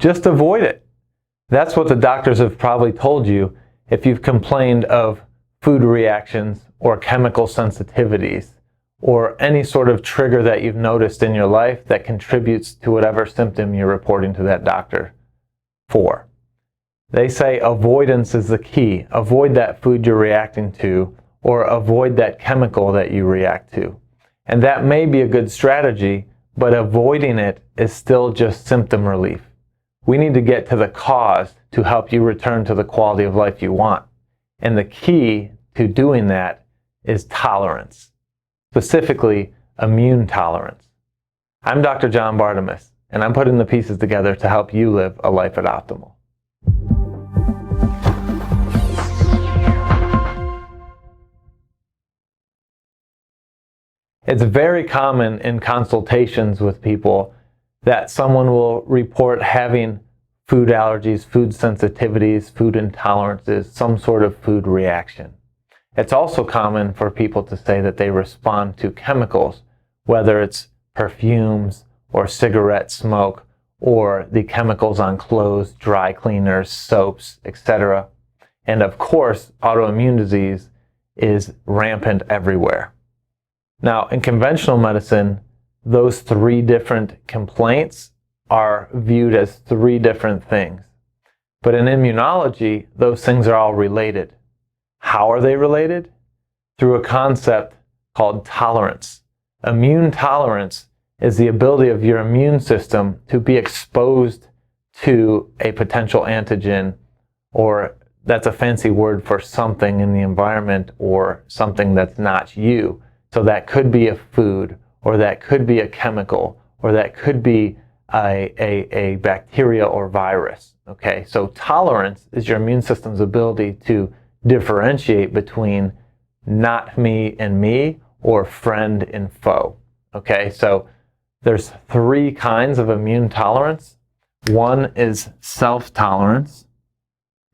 just avoid it. That's what the doctors have probably told you if you've complained of food reactions or chemical sensitivities or any sort of trigger that you've noticed in your life that contributes to whatever symptom you're reporting to that doctor for. They say avoidance is the key. Avoid that food you're reacting to or avoid that chemical that you react to. And that may be a good strategy, but avoiding it is still just symptom relief. We need to get to the cause to help you return to the quality of life you want. And the key to doing that is tolerance, specifically immune tolerance. I'm Dr. John Bartemus, and I'm putting the pieces together to help you live a life at optimal. It's very common in consultations with people that someone will report having food allergies, food sensitivities, food intolerances, some sort of food reaction. It's also common for people to say that they respond to chemicals, whether it's perfumes or cigarette smoke or the chemicals on clothes, dry cleaners, soaps, etc. And of course, autoimmune disease is rampant everywhere. Now, in conventional medicine, those three different complaints are viewed as three different things. But in immunology, those things are all related. How are they related? Through a concept called tolerance. Immune tolerance is the ability of your immune system to be exposed to a potential antigen, or that's a fancy word for something in the environment or something that's not you. So that could be a food, or that could be a chemical, or that could be a bacteria or virus. Okay, so tolerance is your immune system's ability to differentiate between not me and me, or friend and foe. Okay, so there's three kinds of immune tolerance. One is self-tolerance.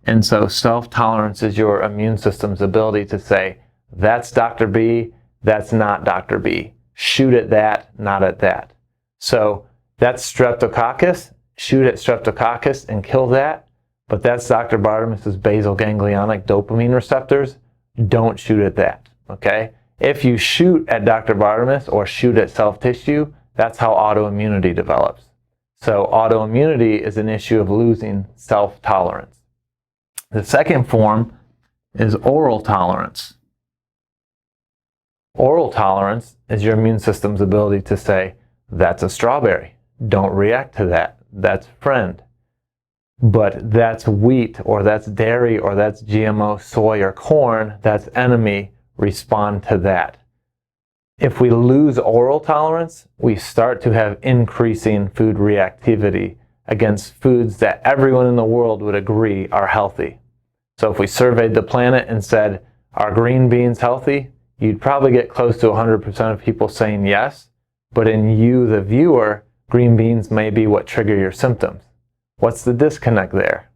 And so self-tolerance is your immune system's ability to say, that's Dr. B, that's not Dr. B. Shoot at that, not at that. So that's streptococcus. Shoot at streptococcus and kill that. But that's Dr. Bartemus's basal ganglionic dopamine receptors. Don't shoot at that. Okay? If you shoot at Dr. Bartemus or shoot at self-tissue, that's how autoimmunity develops. So autoimmunity is an issue of losing self-tolerance. The second form is oral tolerance. Oral tolerance is your immune system's ability to say, that's a strawberry. Don't react to that. That's friend. But that's wheat, or that's dairy, or that's GMO soy or corn. That's enemy. Respond to that. If we lose oral tolerance, we start to have increasing food reactivity against foods that everyone in the world would agree are healthy. So if we surveyed the planet and said, are green beans healthy? You'd probably get close to 100% of people saying yes, but in you, the viewer, green beans may be what trigger your symptoms. What's the disconnect there?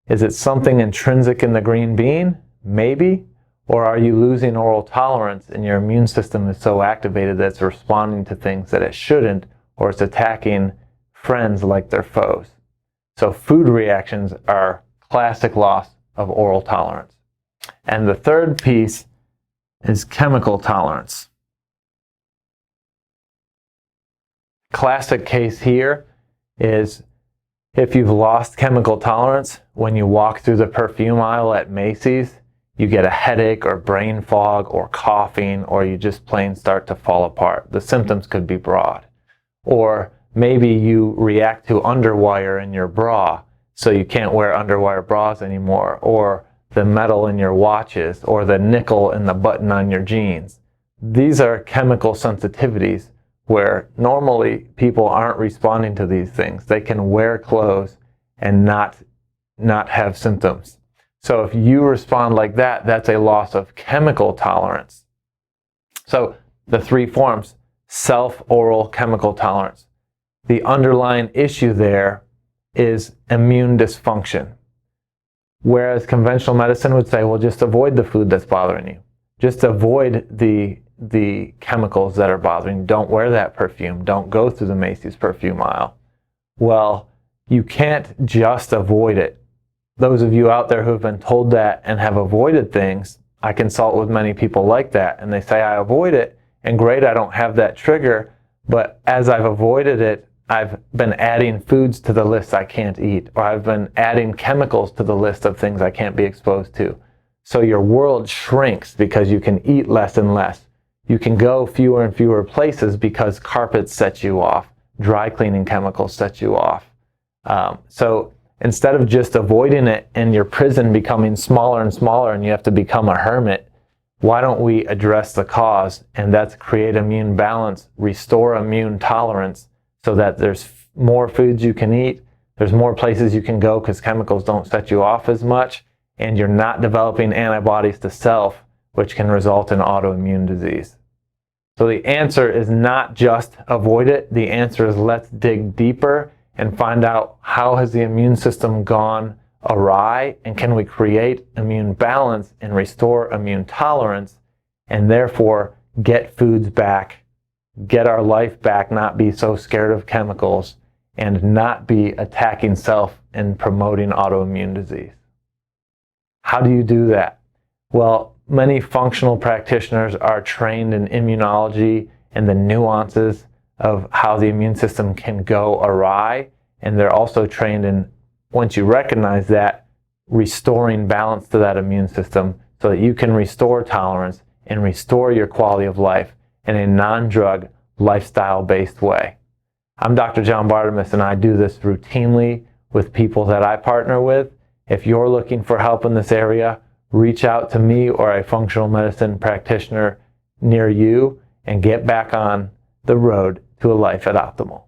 Is it something intrinsic in the green bean? Maybe. Or are you losing oral tolerance and your immune system is so activated that it's responding to things that it shouldn't, or it's attacking friends like they're foes? So food reactions are classic loss of oral tolerance. And the third piece is chemical tolerance. Classic case here is if you've lost chemical tolerance, when you walk through the perfume aisle at Macy's, you get a headache or brain fog or coughing, or you just plain start to fall apart. The symptoms could be broad. Or maybe you react to underwire in your bra, so you can't wear underwire bras anymore, or the metal in your watches, or the nickel in the button on your jeans. These are chemical sensitivities where normally people aren't responding to these things. They can wear clothes and not have symptoms. So if you respond like that, that's a loss of chemical tolerance. So the three forms: self, oral, chemical tolerance. The underlying issue there is immune dysfunction. Whereas conventional medicine would say, well, just avoid the food that's bothering you. Just avoid the chemicals that are bothering you. Don't wear that perfume. Don't go through the Macy's perfume aisle. Well, You can't just avoid it. Those of you out there who have been told that and have avoided things, I consult with many people like that, and they say, I avoid it, and great, I don't have that trigger, but as I've avoided it, I've been adding foods to the list I can't eat, or I've been adding chemicals to the list of things I can't be exposed to. So your world shrinks because you can eat less and less. You can go fewer and fewer places because carpets set you off, dry cleaning chemicals set you off. So instead of just avoiding it and your prison becoming smaller and smaller and you have to become a hermit, why don't we address the cause, and that's create immune balance, restore immune tolerance, so that there's more foods you can eat, there's more places you can go because chemicals don't set you off as much, and you're not developing antibodies to self, which can result in autoimmune disease. So the answer is not just avoid it. The answer is let's dig deeper and find out how has the immune system gone awry, and can we create immune balance and restore immune tolerance, and therefore get foods back, get our life back, not be so scared of chemicals, and not be attacking self and promoting autoimmune disease. How do you do that? Well, many functional practitioners are trained in immunology and the nuances of how the immune system can go awry, and they're also trained in, once you recognize that, restoring balance to that immune system so that you can restore tolerance and restore your quality of life in a non-drug, lifestyle-based way. I'm Dr. John Bartemus, and I do this routinely with people that I partner with. If you're looking for help in this area, reach out to me or a functional medicine practitioner near you and get back on the road to a life at optimal.